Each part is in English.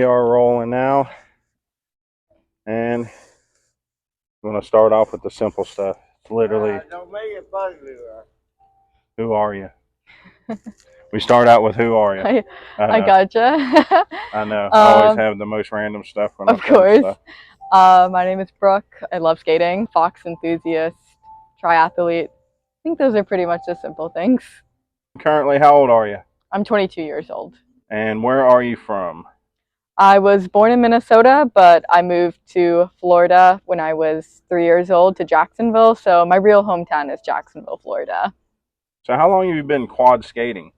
We are rolling now, and I'm going to start off with the simple stuff. It's literally, Don't make it fun, who are you? We start out with who are you? I gotcha. I know. I always have the most random stuff when I film stuff. My name is Brooke. I love skating. Fox enthusiast, triathlete. I think those are pretty much the simple things. Currently, how old are you? I'm 22 years old. And where are you from? I was born in Minnesota, but I moved to Florida when I was 3 years old to Jacksonville. So my real hometown is Jacksonville, Florida. So how long have you been quad skating?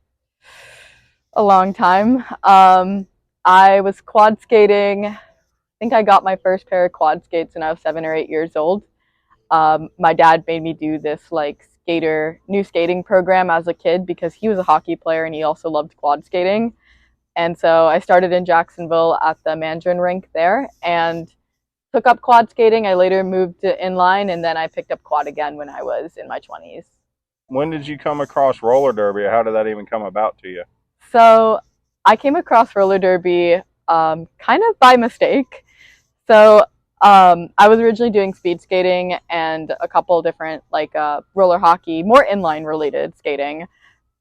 A long time. I was quad skating. I think I got my first pair of quad skates when I was 7 or 8 years old. My dad made me do this like new skating program as a kid because he was a hockey player and he also loved quad skating. And so I started in Jacksonville at the Mandarin rink there and took up quad skating. I later moved to inline, and then I picked up quad again when I was in my 20s. When did you come across roller derby? How did that even come about to you? So I came across roller derby kind of by mistake. So I was originally doing speed skating and a couple different roller hockey, more inline related skating.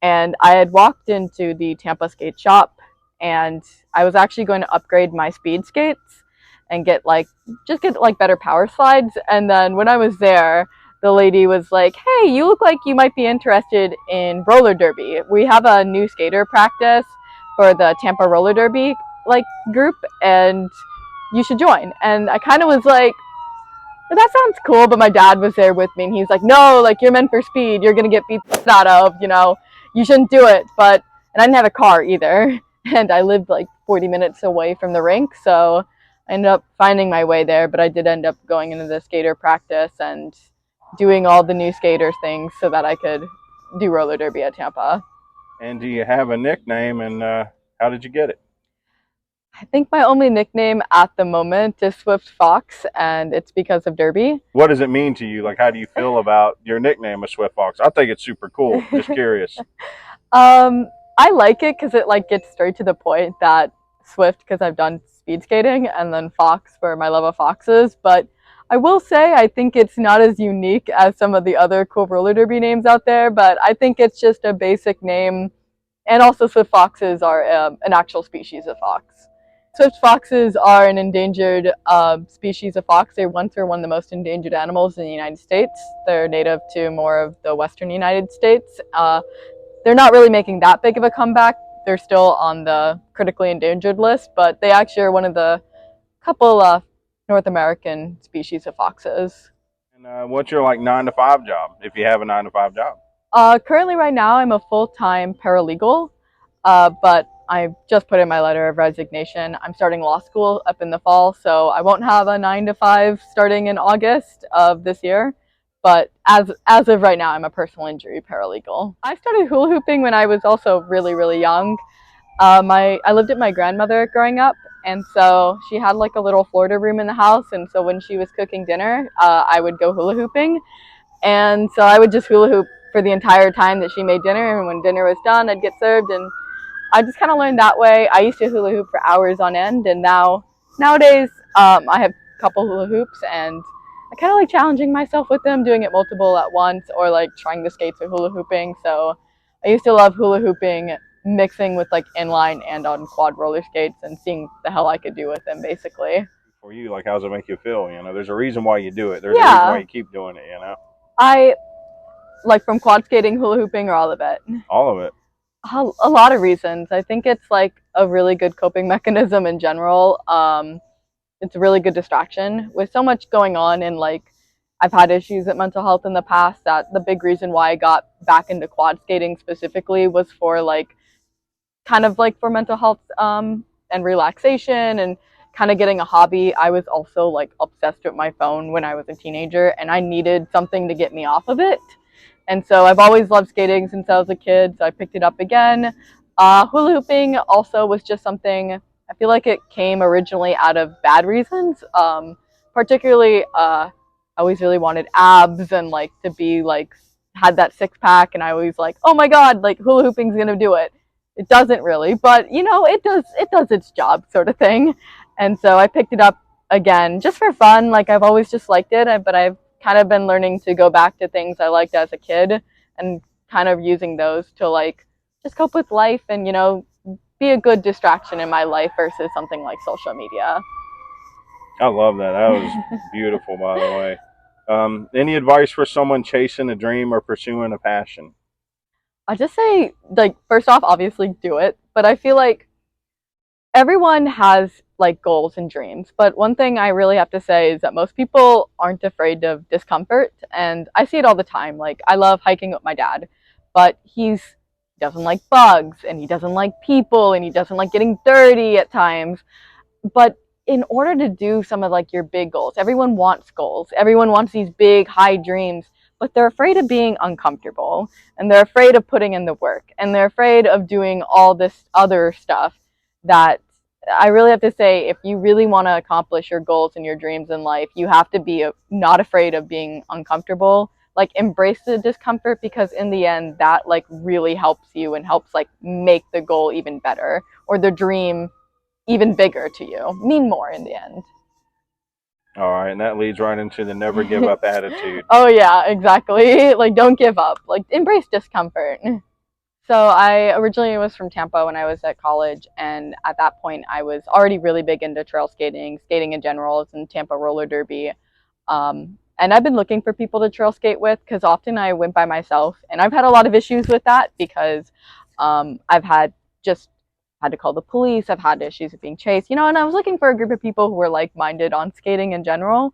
And I had walked into the Tampa skate shop and I was actually going to upgrade my speed skates and get better power slides. And then when I was there, the lady was like, "Hey, you look like you might be interested in roller derby. We have a new skater practice for the Tampa roller derby group and you should join." And I kind of was like, well, that sounds cool, but my dad was there with me and he's like, "No, like you're meant for speed. You're going to get beat out of, you shouldn't do it." And I didn't have a car either. And I lived like 40 minutes away from the rink. So I ended up finding my way there, but I did end up going into the skater practice and doing all the new skaters things so that I could do roller derby at Tampa. And do you have a nickname, and how did you get it? I think my only nickname at the moment is Swift Fox, and it's because of derby. What does it mean to you? Like, how do you feel about your nickname of Swift Fox? I think it's super cool. Just curious. I like it because it gets straight to the point. That Swift because I've done speed skating, and then Fox for my love of foxes. But I will say I think it's not as unique as some of the other cool roller derby names out there. But I think it's just a basic name, and also Swift foxes are an actual species of fox. Swift foxes are an endangered species of fox. They once were one of the most endangered animals in the United States. They're native to more of the western United States. They're not really making that big of a comeback. They're still on the critically endangered list, but they actually are one of the couple North American species of foxes. And what's your 9-to-5 job, if you have a 9-to-5 job? Currently right now I'm a full-time paralegal, but I just put in my letter of resignation. I'm starting law school up in the fall, so I won't have a 9-to-5 starting in August of this year. But as of right now, I'm a personal injury paralegal. I started hula hooping when I was also really, really young. I lived with my grandmother growing up, and so she had a little Florida room in the house. And so when she was cooking dinner, I would go hula hooping. And so I would just hula hoop for the entire time that she made dinner. And when dinner was done, I'd get served. And I just kind of learned that way. I used to hula hoop for hours on end. And nowadays, I have a couple hula hoops and I kind of like challenging myself with them, doing it multiple at once or trying the skates with hula hooping. So I used to love hula hooping, mixing with inline and on quad roller skates and seeing the hell I could do with them basically. For you, how does it make you feel? There's a reason why you do it. There's a reason why you keep doing it, I from quad skating, hula hooping, or all of it? All of it. A lot of reasons. I think it's a really good coping mechanism in general. It's a really good distraction with so much going on, and I've had issues with mental health in the past. That the big reason why I got back into quad skating specifically was for for mental health and relaxation and kind of getting a hobby. I was also obsessed with my phone when I was a teenager, and I needed something to get me off of it. And so I've always loved skating since I was a kid, so I picked it up again. Hula hooping also was just something, I feel like it came originally out of bad reasons. Particularly, I always really wanted abs and to be had that 6-pack, and I always oh my god, hula hooping's gonna do it. It doesn't really, but you know, it does its job sort of thing. And so I picked it up again just for fun. Like I've always just liked it, but I've kind of been learning to go back to things I liked as a kid and kind of using those to like just cope with life and, you know, be a good distraction in my life versus something like social media. I love that. That was beautiful, by the way. Any advice for someone chasing a dream or pursuing a passion? I just say, like, first off, obviously do it, but I feel like everyone has like goals and dreams. But one thing I really have to say is that most people aren't afraid of discomfort. And I see it all the time. Like, I love hiking with my dad, but he doesn't like bugs and he doesn't like people and he doesn't like getting dirty at times. But in order to do some of like your big goals, everyone wants goals. Everyone wants these big high dreams, but they're afraid of being uncomfortable and they're afraid of putting in the work and they're afraid of doing all this other stuff that I really have to say if you really want to accomplish your goals and your dreams in life, you have to be not afraid of being uncomfortable. Like embrace the discomfort because in the end that like really helps you and helps like make the goal even better or the dream even bigger to you, mean more in the end. All right, and that leads right into the never give up attitude. Oh yeah, exactly. Like don't give up. Like embrace discomfort. So I originally was from Tampa when I was at college, and at that point I was already really big into trail skating, skating in general, and Tampa roller derby. And I've been looking for people to trail skate with because often I went by myself, and I've had a lot of issues with that because I've had just had to call the police. I've had issues with being chased, you know. And I was looking for a group of people who were like-minded on skating in general.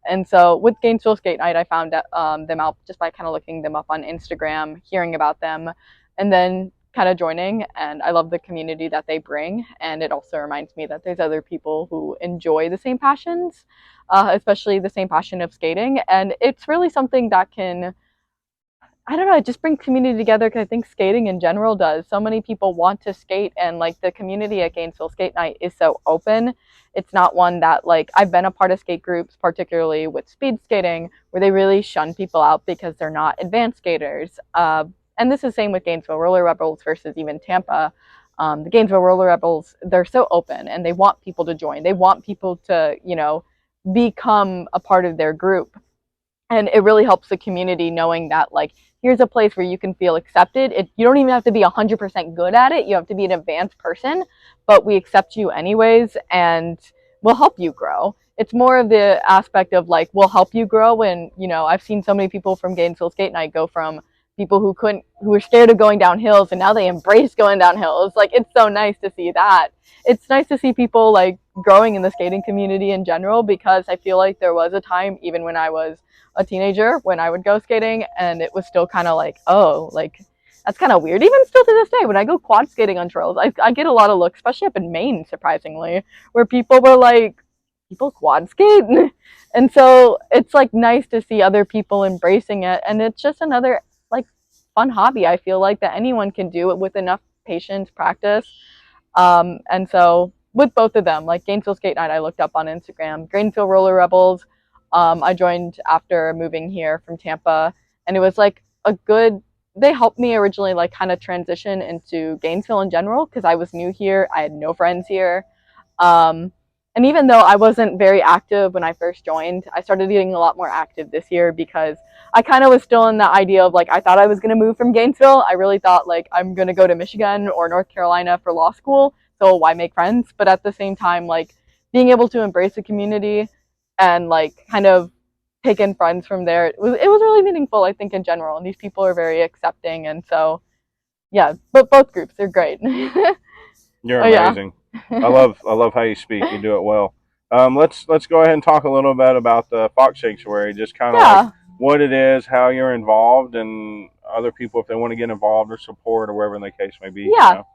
And so with Gainesville Skate Night, I found them out just by kind of looking them up on Instagram, hearing about them, and then kind of joining. And I love the community that they bring. And it also reminds me that there's other people who enjoy the same passions, especially the same passion of skating. And it's really something that can, I don't know, it just brings community together because I think skating in general does. So many people want to skate, and like the community at Gainesville Skate Night is so open. It's not one that, like, I've been a part of skate groups, particularly with speed skating, where they really shun people out because they're not advanced skaters. And this is the same with Gainesville Roller Rebels versus even Tampa. The Gainesville Roller Rebels, they're so open and they want people to join. They want people to, you know, become a part of their group, and it really helps the community knowing that like here's a place where you can feel accepted. You don't even have to be 100% good at it, you have to be an advanced person, but we accept you anyways and we'll help you grow. It's more of the aspect of like we'll help you grow. And you know, I've seen so many people from Gainesville Skate Night go from people who were scared of going down hills and now they embrace going down hills. Like it's so nice to see that. It's nice to see people like growing in the skating community in general because I feel like there was a time even when I was a teenager when I would go skating and it was still kind of like, oh, like that's kind of weird. Even still to this day, when I go quad skating on trails, I get a lot of looks, especially up in Maine, surprisingly, where people were like, people quad skate? And so it's like nice to see other people embracing it. And it's just another like fun hobby, I feel like, that anyone can do it with enough patience, practice. And so with both of them, like Gainesville Skate Night, I looked up on Instagram. Gainesville Roller Rebels, I joined after moving here from Tampa, and it was like a good. They helped me originally like kind of transition into Gainesville in general because I was new here. I had no friends here. Um, and even though I wasn't very active when I first joined, I started getting a lot more active this year because I kind of was still in the idea of like, I thought I was going to move from Gainesville. I really thought like I'm going to go to Michigan or North Carolina for law school. So why make friends? But at the same time, like being able to embrace the community and like kind of take in friends from there, it was really meaningful, I think, in general. And these people are very accepting. And so, yeah, but both groups are great. You're Oh, yeah. amazing. I love how you speak. You do it well. Let's go ahead and talk a little bit about the Fox Sanctuary. Just kind of like Yeah. what it is, how you're involved, and other people if they want to get involved or support or wherever the case may be. You Yeah. know.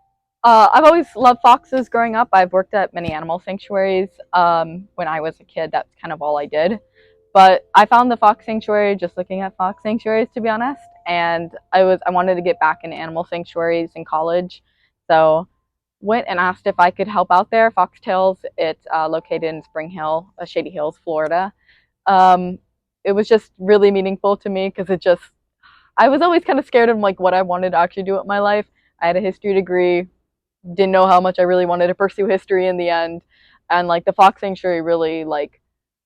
I've always loved foxes growing up. I've worked at many animal sanctuaries. When I was a kid, that's kind of all I did. But I found the fox sanctuary just looking at fox sanctuaries, to be honest. And I wanted to get back into animal sanctuaries in college, so went and asked if I could help out there. Foxtails, it's located in Spring Hill, Shady Hills, Florida. Um, it was just really meaningful to me because I was always kind of scared of like what I wanted to actually do with my life. I had a history degree, didn't know how much I really wanted to pursue history in the end. And like the Fox Sanctuary really like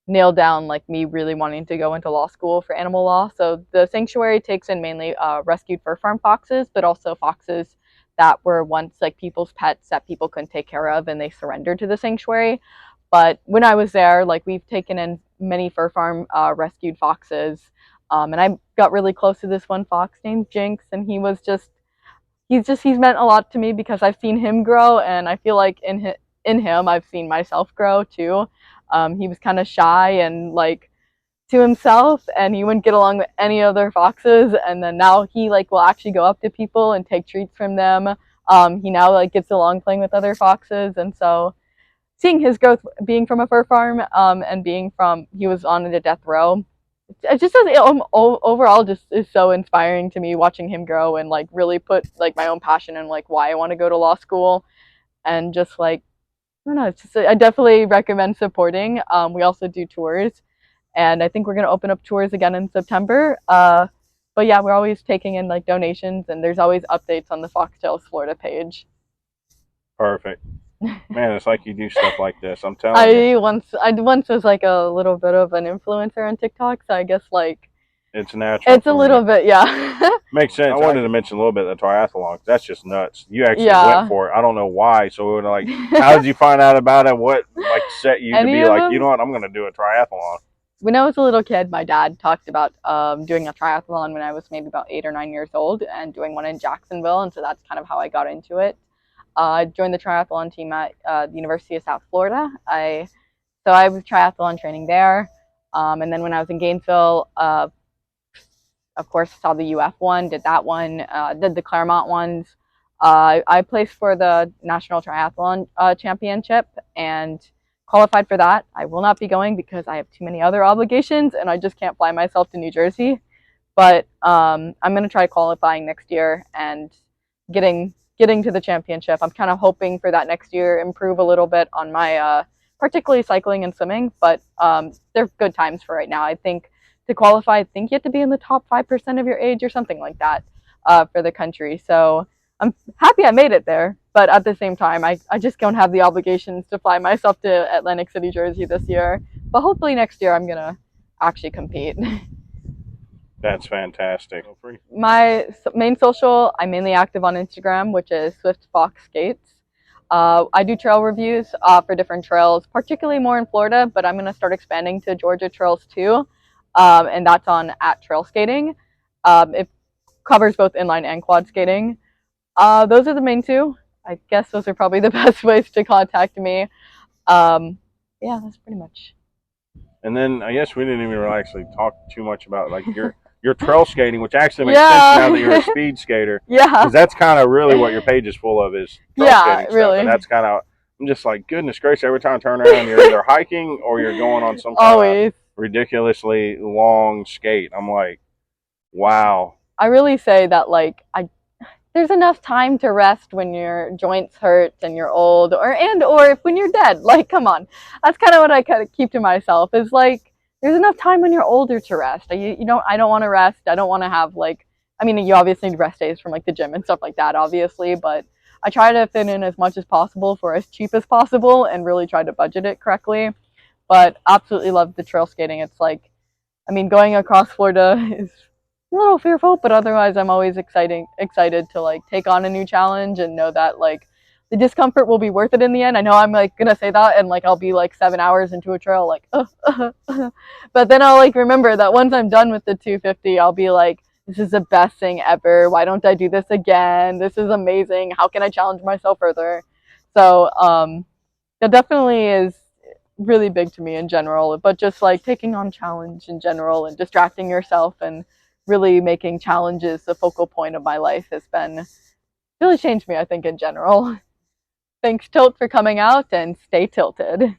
nailed down like me really wanting to go into law school for animal law. So the sanctuary takes in mainly rescued fur farm foxes, but also foxes that were once like people's pets that people couldn't take care of and they surrendered to the sanctuary. But when I was there, like we've taken in many fur farm rescued foxes. And I got really close to this one fox named Jinx, and he's meant a lot to me because I've seen him grow, and I feel like in him I've seen myself grow too. He was kind of shy and like to himself, and he wouldn't get along with any other foxes. And then now he like will actually go up to people and take treats from them. He now like gets along playing with other foxes, and so seeing his growth, being from a fur farm, and being from he was on the death row, it just says overall just is so inspiring to me watching him grow and like really put like my own passion and like why I want to go to law school and just like I don't know. It's just I definitely recommend supporting. We also do tours, and I think we're gonna open up tours again in September. But yeah, we're always taking in like donations, and there's always updates on the Foxtails Florida page. Perfect. Man, it's like you do stuff like this. I'm telling you. I once was like a little bit of an influencer on TikTok, so I guess like It's natural. it's a little bit, yeah. Makes sense. I wanted to mention a little bit of the triathlon. That's just nuts. You actually Yeah. went for it. I don't know why. So we were like, how did you find out about it? What like set you to be like, you know what, I'm going to do a triathlon? When I was a little kid, my dad talked about doing a triathlon when I was maybe about 8 or 9 years old and doing one in Jacksonville, and so that's kind of how I got into it. I joined the triathlon team at the University of South Florida. So I was triathlon training there, and then when I was in Gainesville, of course, saw the UF one, did that one, did the Claremont ones. I placed for the National Triathlon Championship and qualified for that. I will not be going because I have too many other obligations and I just can't fly myself to New Jersey. But I'm going to try qualifying next year and getting to the championship. I'm kind of hoping for that next year, improve a little bit on my particularly cycling and swimming, but they're good times for right now. I think to qualify, I think you have to be in the top 5% of your age or something like that for the country. So I'm happy I made it there, but at the same time, I just don't have the obligations to fly myself to Atlantic City, Jersey this year. But hopefully next year I'm going to actually compete. That's fantastic. My main social, I'm mainly active on Instagram, which is Swift Fox Skates. I do trail reviews for different trails, particularly more in Florida, but I'm going to start expanding to Georgia trails too. And that's on @trailskating. It covers both inline and quad skating. Those are the main two. I guess those are probably the best ways to contact me. Yeah, that's pretty much. And then I guess we didn't even really actually talk too much about like your trail skating, which actually makes sense now that you're a speed skater. Yeah. Because that's kind of really what your page is full of is trail skating stuff. Really. And that's kind of, I'm just like, goodness gracious, every time I turn around, you're either hiking or you're going on some kind of ridiculously long skate. I'm like, wow. I really say that like there's enough time to rest when your joints hurt and you're old or if when you're dead. Like, come on. That's kind of what I kind of keep to myself is like there's enough time when you're older to rest. I don't want to rest. I don't want to have like I mean, you obviously need rest days from like the gym and stuff like that, obviously, but I try to fit in as much as possible for as cheap as possible and really try to budget it correctly. But absolutely love the trail skating. It's like, I mean, going across Florida is a little fearful, but otherwise I'm always excited to like take on a new challenge and know that like the discomfort will be worth it in the end. I know I'm like gonna say that and like I'll be like 7 hours into a trail like but then I'll like remember that once I'm done with the 250 I'll be like, this is the best thing ever. Why don't I do this again? This is amazing. How can I challenge myself further? So that definitely is really big to me in general, but just like taking on challenge in general and distracting yourself and really making challenges the focal point of my life has been really changed me, I think, in general. Thanks, Tilt, for coming out, and stay tilted.